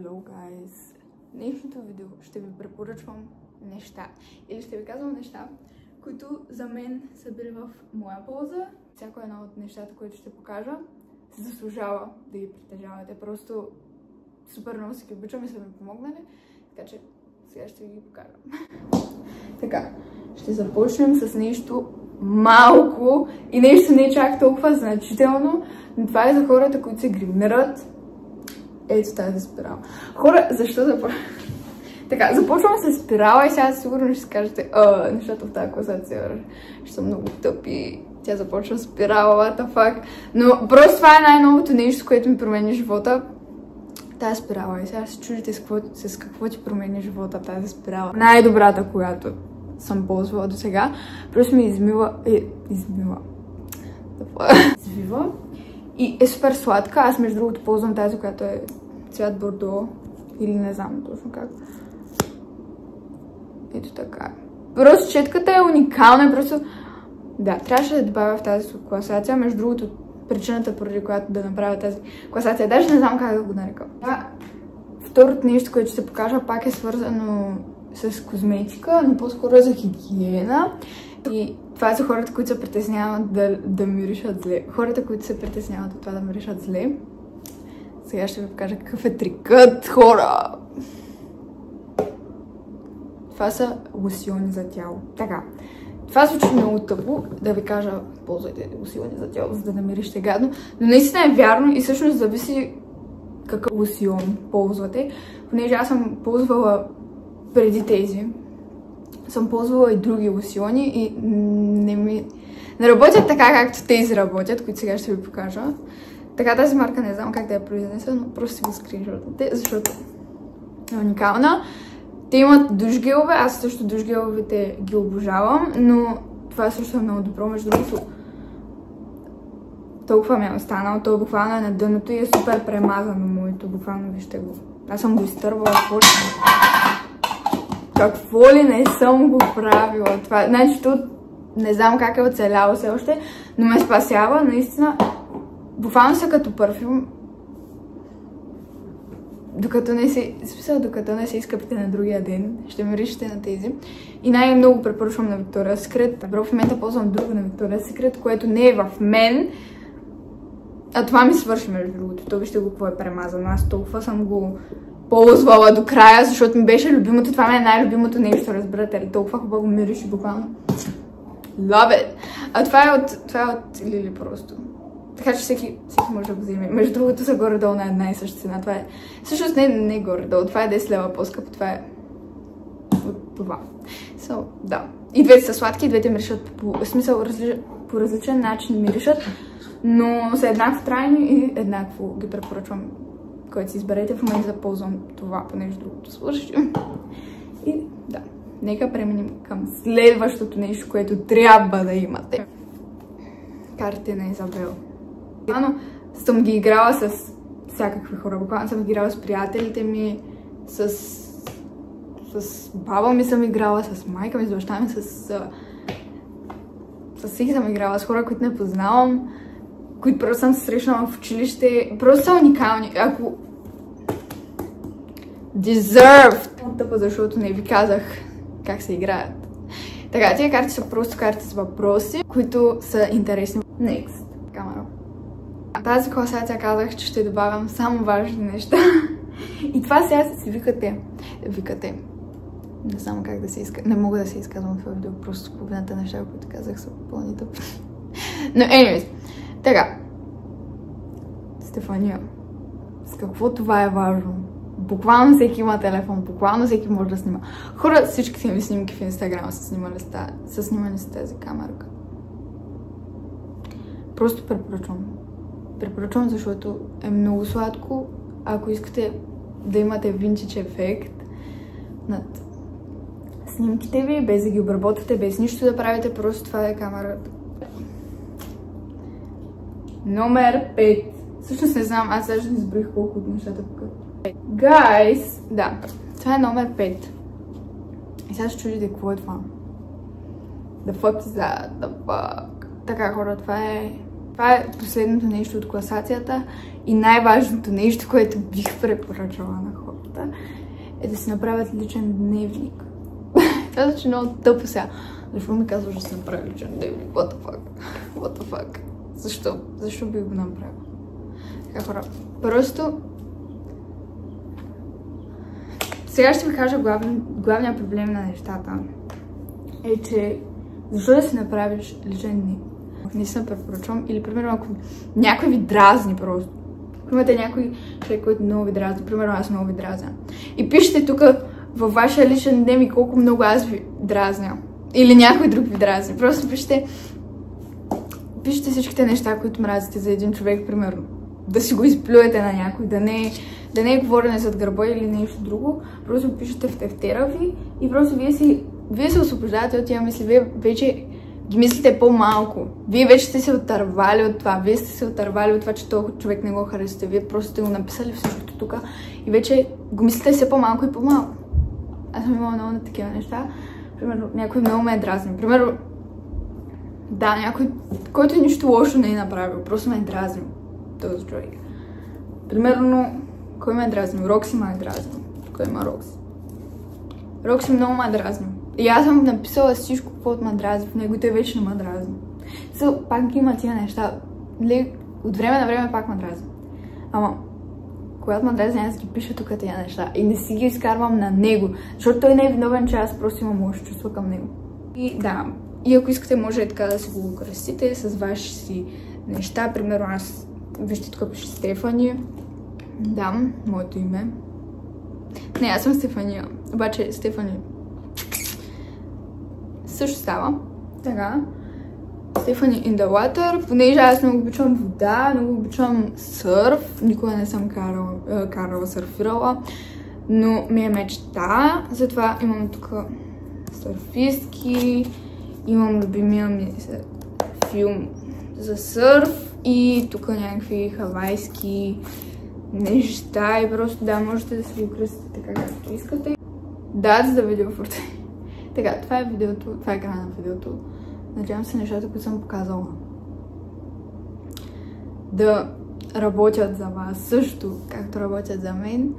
Hello guys! В днешното видео ще ви препоръчвам неща или ще ви казвам неща, които за мен са били в моя полза. Всяко едно от нещата, които ще покажа, се заслужава да ги притежавате. Просто супер много си ги обичам и са ми помогнали, така че сега ще ви ги покажа. Така, ще започнем с нещо малко и нещо не е чак толкова значително, но това е за хората, които се гримират. Ето тази спирала. Хора, защо започвам? Така, започвам с спирала и сега сигурно ще си кажете, нещата в тази класация ще са много тъпи. Тя започва с спирала, what the fuck. Но просто това е най-новото нещо, което ми промени живота. Тази спирала. И сега се чудите с какво ти промени живота тази спирала. Най-добрата, която съм ползвала до сега. Просто ми извива. И е супер сладка. Аз между другото ползвам тази, която е цвят бордо. Или не знам точно как. Ето така. Просто четката е уникална. Просто... Да, трябваше да добавя в тази класация. Между другото, причината, поради която да направя тази класация, даже не знам как да го нарека. Второто нещо, което ще покажа, пак е свързано с козметика, но по-скоро за хигиена. И това са хората, които се притесняват да миришат зле. Хората, които се притесняват от това да миришат зле. Сега ще ви покажа какъв е трикът, хора! Това са лосьони за тяло. Така. Това звучи много тъпо, да ви кажа, ползвайте лосьони за тяло, за да не миришете гадно. Но наистина е вярно и всъщност зависи какъв лосьон ползвате. Понеже аз съм ползвала преди тези. Съм ползвала и други лосьони и не работят така, както тези работят, които сега ще ви покажа. Така тази марка не знам как да я произнеса, но просто си го скриншотнете, защото е уникална. Те имат душгелове, аз също душгеловете ги обожавам, но това също е много добро. Между другото, толкова ми е останало, то буквално е на дъното и е супер премазано моето, буквално вижте го. Аз съм го изтървала, какво ли не съм го правила това. Значи тут не знам как е оцеляло все още, но ме спасява, наистина. Буквално са като парфюм. Докато не се изкъпите на другия ден, ще миришете на тези. И най-много препоръчвам на Victoria's Secret. Добро, в момента ползвам друго на Victoria's Secret, което не е в мен. А това ми свърши между другото. То вижте го какво е премазано. Аз толкова съм го ползвала до края, защото ми беше любимото. Това ми е най-любимото нещо, разбирате ли? Толкова хубаво мирише буквално. Love it! А това е от Лили просто. Така че всеки може да го вземе. Между другото са горе-долу на една и съща цена. Това е... Всъщност не горе-долу. Това е 10 лева по-скъпо. Това е от това. So, да. И двете са сладки, и двете миришат по смисъл по различен начин миришат, но са еднакво трайни и еднакво ги препоръчвам. Който си изберете, в момента да ползвам това, понеже другото свърши. И да. Нека преминем към следващото нещо, което трябва да имате. Картите на Изабел. Буквално съм ги играла с всякакви хора. Буквално съм играла с приятелите ми, с баба ми съм играла, с майка ми, с баща ми, с всеки съм играла, с хора, които не познавам, които просто съм се срещнала в училище. Просто са уникални. Ако... Deserved! Тъпо, защото не ви казах как се играят. Така, тия карти са просто карти с въпроси, които са интересни. Next. Камера. Тази класация казах, че ще добавям само важни неща. И това сега си викате. Не знам как да се изказвам. Не мога да се изказвам в това видео, просто половината неща, които казах, са пълни тъпи. Но, anyways. Така. Стефания. С какво това е важно? Буквално всеки има телефон, буквално всеки може да снима. Хора, всичките ми снимки в Инстаграма са снимани с тази камерка. Просто препоръчвам. Препоръчвам, защото е много сладко. Ако искате да имате винтидж ефект над снимките ви, без да ги обработвате, без нищо да правите, просто това е камерата. Номер 5. Всъщност не знам, аз даже не изброих колко от нещата покажа. Guys, да, това е номер 5. И сега ще чудите какво е това. The fuck is that? The fuck? Така, хора, това Това е последното нещо от класацията и най-важното нещо, което бих препоръчала на хората, е да си направят личен дневник. Това звучи много тъпо сега. Защо ми казваш да си направя личен дневник? What the fuck? What the fuck? Защо? Защо бих го направила? Така, хора, просто сега ще ви кажа главният проблем на нещата е, че защо да си направиш личен дневник? Не се препоръчвам, или примерно ако някой ви дразни просто. Ако имате някой човек, който много ви дразни, примерно аз много ви дразня. И пишете тук във вашия личен дневник колко много аз ви дразня. Или някой друг ви дразни. Просто пишете всичките неща, които мразите за един човек, примерно. Да си го изплюете на някой, да не е говорене зад гърба или нещо друго. Просто пишете в тефтера ви и просто вие се освобождавате от тия мисли. Вие вече ги мислите по-малко. Вие вече сте се отървали от това. Вие сте се отървали от това, че този човек не го харесате. Вие просто сте го написали всичкото тук и вече го мислите все по-малко и по-малко. Аз съм имала много на такива неща. Примерно, някой много ме е дразнил. Примерно, да, някой, който нищо лошо не е направил, просто ме е дразнил този човек. Примерно, кой ме е дразнил? Рокси ме е дразнил. Кой има Рокси? Рокси много ме е дразнил. И аз съм написала всичко, каквото ме дразни в него и той вече не ме дразни. Пак има тия неща. От време на време пак ме дразни. Ама, когато ме дразни, аз ги пиша тук тия неща и не си ги изкарвам на него, защото той не е виновен, че аз просто имам лошо чувство към него. И да, и ако искате, може така да си го украсите с ваши си неща. Примерно аз, вижте тук пише Стефани. Да, моето име. Не, аз съм Стефания. Обаче Стефани също става. Така. Стефани in the water. Понеже аз много обичам вода, много обичам сърф. Никога не съм карала, сърфирала. Но ми е мечта. Затова имам тук сърфистки. Имам любимия ми филм за сърф. И тук някакви хавайски неща. И просто да, можете да си го кръстите така както искате. Да, за видеофорте. Така, това е видеото, това е края на видеото. Надявам се нещата, които съм показала, да работят за вас също, както работят за мен.